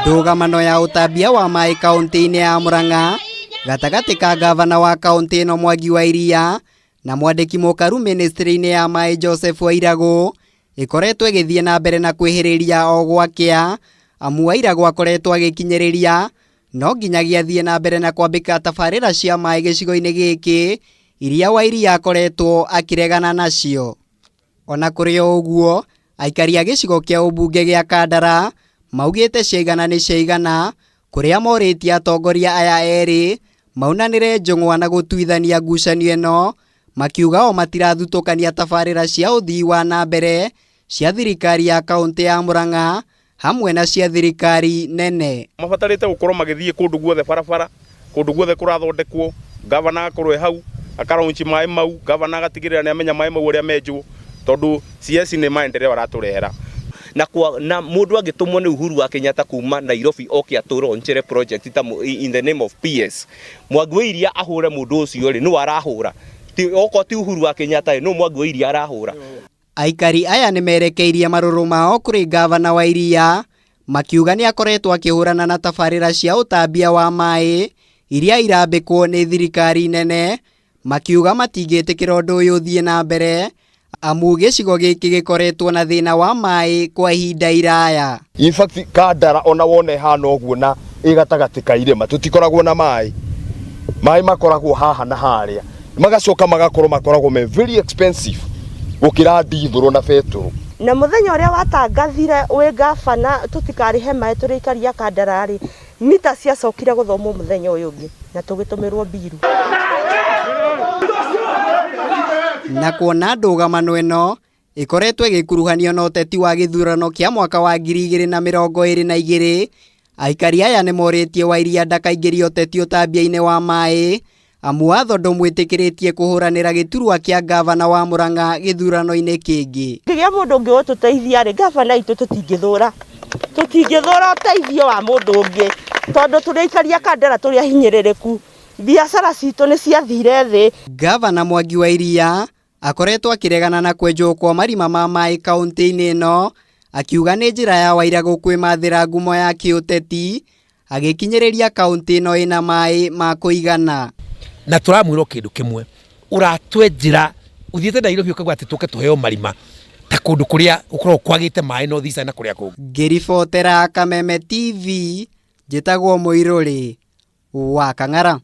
Ndũgamano ya ũtambia wa maĩ kaunti-inĩ ya Murang'a gatagati ka gavana wa kaunti ĩno Mwangi wa Iria na mwandĩki mũkaru ministry-inĩ ya maĩ Joseph Wairagũ ĩkoretwo ĩgĩthiĩ na mbere na kwĩhĩrĩria o gwakĩa, amu Wairagũ akoretwo agĩkinyĩrĩria no nginyagia thiĩ na mbere na kwambĩka tabarĩra cia maĩ gĩcigo-inĩ gĩkĩ iria wa Iria akoretwo akĩregana nacio. Ona kũrĩ o ũguo, aikari a gĩcigo kĩa ũmbunge gĩa Kandara maugĩte ciaigana nĩ ciaigana, kũrĩa morĩtie atongoria aya erĩ maunanĩre njũng'wa na gũtuithania ngucanio ĩno, makiuga o matirathutũkania tabarĩra cia ũthii wa na mbere cia thirikari ya kaunti ya Murang'a hamwe na cia thirikari nene. Mabatarĩte gũkorwo magĩthiĩ kũndũ guothe barabara, kũndũ guothe kũrathondekwo, gavana akorwo hau akaraunchi maĩ mau, gavana agatigĩrĩra nĩ amenya maĩ mau ũrĩa menjwo, tondu CS nĩ maendeleo aratũrehera. Na mundu agitumwo ni Uhuru wa Kenyatta kuma Nairobi oke atũronchere project in the name of PS. Mwangi wa Iria ahure mundu ucio ri no arahura. Ti Uhuru wa Kenyatta no Mwangi wa Iria arahura. Aikari aya nĩ merekeirie marũrũ mao kũrĩ gavana wa Iria makiuga nĩ akoretwo akĩhũrana na tabarĩra cia ũtambia wa maĩ iria irambĩkwo nĩ thirikari nene, makiuga matingĩtĩkĩra ũndũ ũyũ ũthiĩ na mbere amu gĩcigo gĩkĩ gĩkoretwo na thĩna wa maĩ kwa ihinda iraya. In fact, Kandara ona wone hana ũguo na ĩgatagati ka irĩma tũtikoragwo na maĩ makoragwo haha na harĩa, magacoka makoragwo me very expensive gũkĩra ndithũrũ na betũrũ. Na muthenya ũrĩa watangathire wĩ gavana tũtikarihe maĩ tũrĩ aikari a Kandara rĩ, mita ciacokire gũthomwo muthenya ũyũ ũngĩ na tũgĩtũmĩrwo mbiru. Na kuona ndũgamano ĩno ĩkoretwo ĩgĩkuruhanio na ũteti wa gĩthurano kĩa mwaka wa 2022, aikari aya nĩ morĩtie wa Iria ndakaingĩrie ũteti ũtambia-inĩ wa maĩ, amu watho ndũmwĩtĩkĩrĩtie kũhũranĩra gĩturwa kĩa gavana wa Murang'a gĩthurano-inĩ kĩngĩ. Rĩrĩa mũndũ ũngĩ ũtũteithia rĩ, gavana itũ tũtingĩthũra ũteithio wa mũndũ ũngĩ, tondũ tũrĩ aikari a Kandara tũrĩ ahinyĩrĩrĩku, biacara citũ nĩ ciathire thĩ. Gavana Mwangi wa Iria akoretwo akĩregana na kwenjwo kwa marima ma maĩ kaunti-inĩ ĩno, akiuga nĩ njĩra ya Wairagũ kwĩmathĩra ngumo ya kĩũteti agĩkinyĩrĩria kaunti ĩno ĩna maĩ ma kũigana. Na tũramwĩrwo kĩndũ kĩmwe, ũratwenjĩra ũthiĩte Nairobi ũkauga atĩ tũke tũheo marima ta kũndũ kũrĩa ũkorwo kwagĩte maĩ no thisa na kũrĩa kũngĩ. Ngĩribotera Kameme TV, njĩtagwo Mũirũrĩ wa Kang'ara.